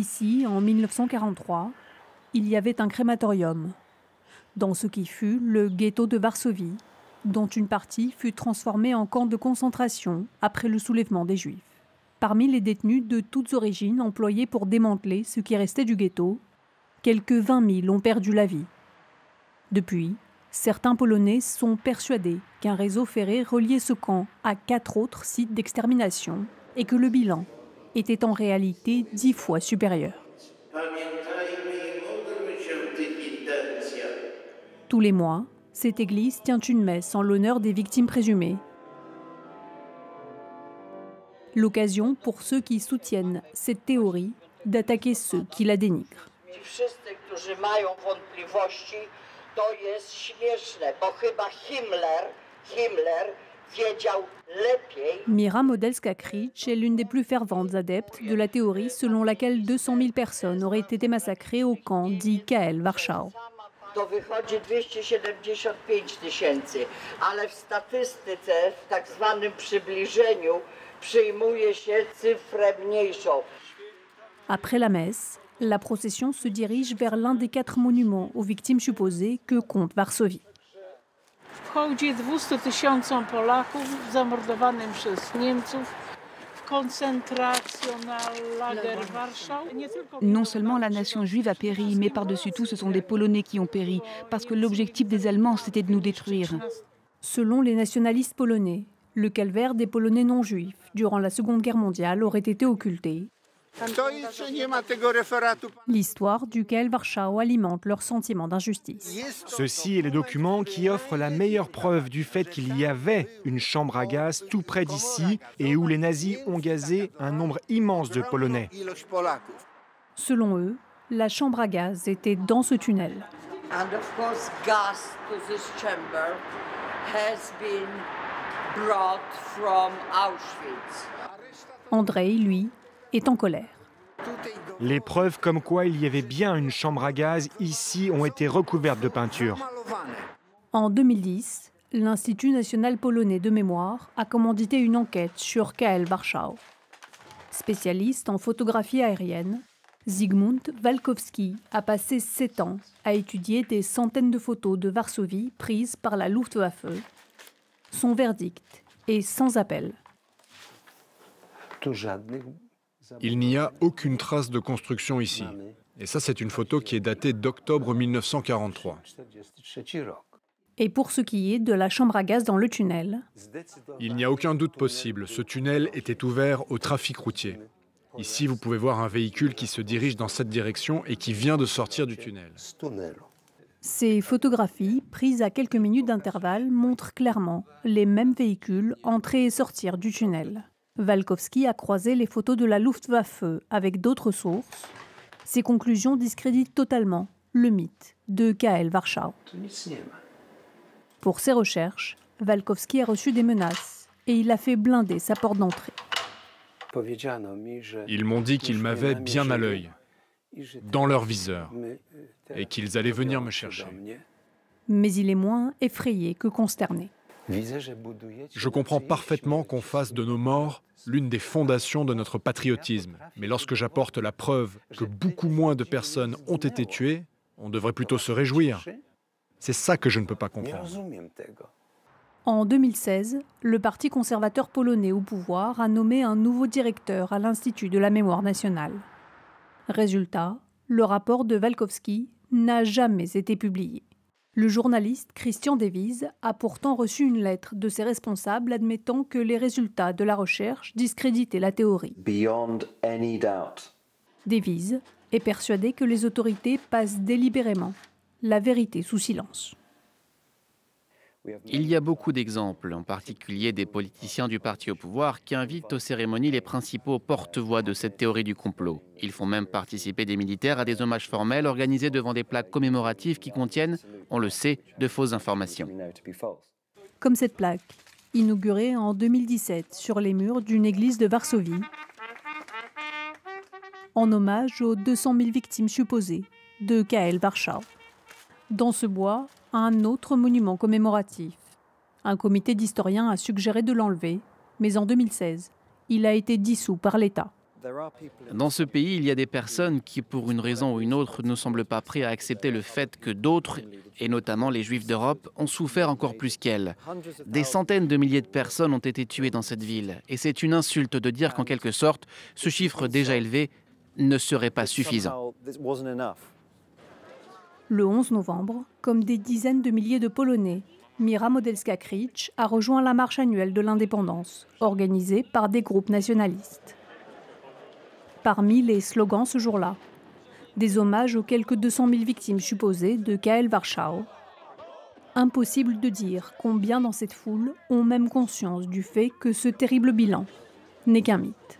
Ici, en 1943, il y avait un crématorium, dans ce qui fut le ghetto de Varsovie, dont une partie fut transformée en camp de concentration après le soulèvement des Juifs. Parmi les détenus de toutes origines employés pour démanteler ce qui restait du ghetto, quelques 20 000 ont perdu la vie. Depuis, certains Polonais sont persuadés qu'un réseau ferré reliait ce camp à 4 autres sites d'extermination et que le bilan était en réalité 10 fois supérieur. Tous les mois, cette église tient une messe en l'honneur des victimes présumées. L'occasion pour ceux qui soutiennent cette théorie d'attaquer ceux qui la dénigrent. Mira Modelska-Krzyż est l'une des plus ferventes adeptes de la théorie selon laquelle 200 000 personnes auraient été massacrées au camp dit KL Warschau. To wychodzi 275 000, ale w statystyce, w tak zwanym przybliżeniu, przyjmuje się cyfrę mniejszą. Après la messe, la procession se dirige vers l'un des 4 monuments aux victimes supposées que compte Varsovie. Wchodzi 200 000 Polaków zamordowanych przez Niemców. Non seulement la nation juive a péri, mais par-dessus tout, ce sont des Polonais qui ont péri, parce que l'objectif des Allemands, c'était de nous détruire. Selon les nationalistes polonais, le calvaire des Polonais non juifs durant la Seconde Guerre mondiale aurait été occulté. L'histoire du KL Warschau alimente leur sentiment d'injustice. Ceci est le document qui offre la meilleure preuve du fait qu'il y avait une chambre à gaz tout près d'ici et où les nazis ont gazé un nombre immense de Polonais. Selon eux, la chambre à gaz était dans ce tunnel. And of course, gas to this chamber has been brought from Auschwitz. Andrei, lui, est en colère. Les preuves comme quoi il y avait bien une chambre à gaz ici ont été recouvertes de peinture. En 2010, l'Institut national polonais de mémoire a commandité une enquête sur KL Warschau. Spécialiste en photographie aérienne, Zygmunt Walkowski a passé 7 ans à étudier des centaines de photos de Varsovie prises par la Luftwaffe. Son verdict est sans appel. Il n'y a aucune trace de construction ici. Et ça, c'est une photo qui est datée d'octobre 1943. Et pour ce qui est de la chambre à gaz dans le tunnel, il n'y a aucun doute possible. Ce tunnel était ouvert au trafic routier. Ici, vous pouvez voir un véhicule qui se dirige dans cette direction et qui vient de sortir du tunnel. Ces photographies, prises à quelques minutes d'intervalle, montrent clairement les mêmes véhicules entrer et sortir du tunnel. Walkowski a croisé les photos de la Luftwaffe avec d'autres sources. Ces conclusions discréditent totalement le mythe de KL Warschau. Pour ses recherches, Walkowski a reçu des menaces et il a fait blinder sa porte d'entrée. Ils m'ont dit qu'ils m'avaient bien à l'œil, dans leur viseur, et qu'ils allaient venir me chercher. Mais il est moins effrayé que consterné. Je comprends parfaitement qu'on fasse de nos morts l'une des fondations de notre patriotisme. Mais lorsque j'apporte la preuve que beaucoup moins de personnes ont été tuées, on devrait plutôt se réjouir. C'est ça que je ne peux pas comprendre. En 2016, le Parti conservateur polonais au pouvoir a nommé un nouveau directeur à l'Institut de la mémoire nationale. Résultat, le rapport de Walkowski n'a jamais été publié. Le journaliste Christian Devize a pourtant reçu une lettre de ses responsables admettant que les résultats de la recherche discréditaient la théorie. Devize est persuadé que les autorités passent délibérément la vérité sous silence. Il y a beaucoup d'exemples, en particulier des politiciens du parti au pouvoir, qui invitent aux cérémonies les principaux porte-voix de cette théorie du complot. Ils font même participer des militaires à des hommages formels organisés devant des plaques commémoratives qui contiennent, on le sait, de fausses informations. Comme cette plaque, inaugurée en 2017 sur les murs d'une église de Varsovie, en hommage aux 200 000 victimes supposées de KL Warschau. Dans ce bois, un autre monument commémoratif. Un comité d'historiens a suggéré de l'enlever, mais en 2016, il a été dissous par l'État. Dans ce pays, il y a des personnes qui, pour une raison ou une autre, ne semblent pas prêts à accepter le fait que d'autres, et notamment les Juifs d'Europe, ont souffert encore plus qu'elles. Des centaines de milliers de personnes ont été tuées dans cette ville. Et c'est une insulte de dire qu'en quelque sorte, ce chiffre déjà élevé ne serait pas suffisant. Le 11 novembre, comme des dizaines de milliers de Polonais, Mira Modelska-Krzyż a rejoint la marche annuelle de l'indépendance, organisée par des groupes nationalistes. Parmi les slogans ce jour-là, des hommages aux quelques 200 000 victimes supposées de KL Warschau. Impossible de dire combien dans cette foule ont même conscience du fait que ce terrible bilan n'est qu'un mythe.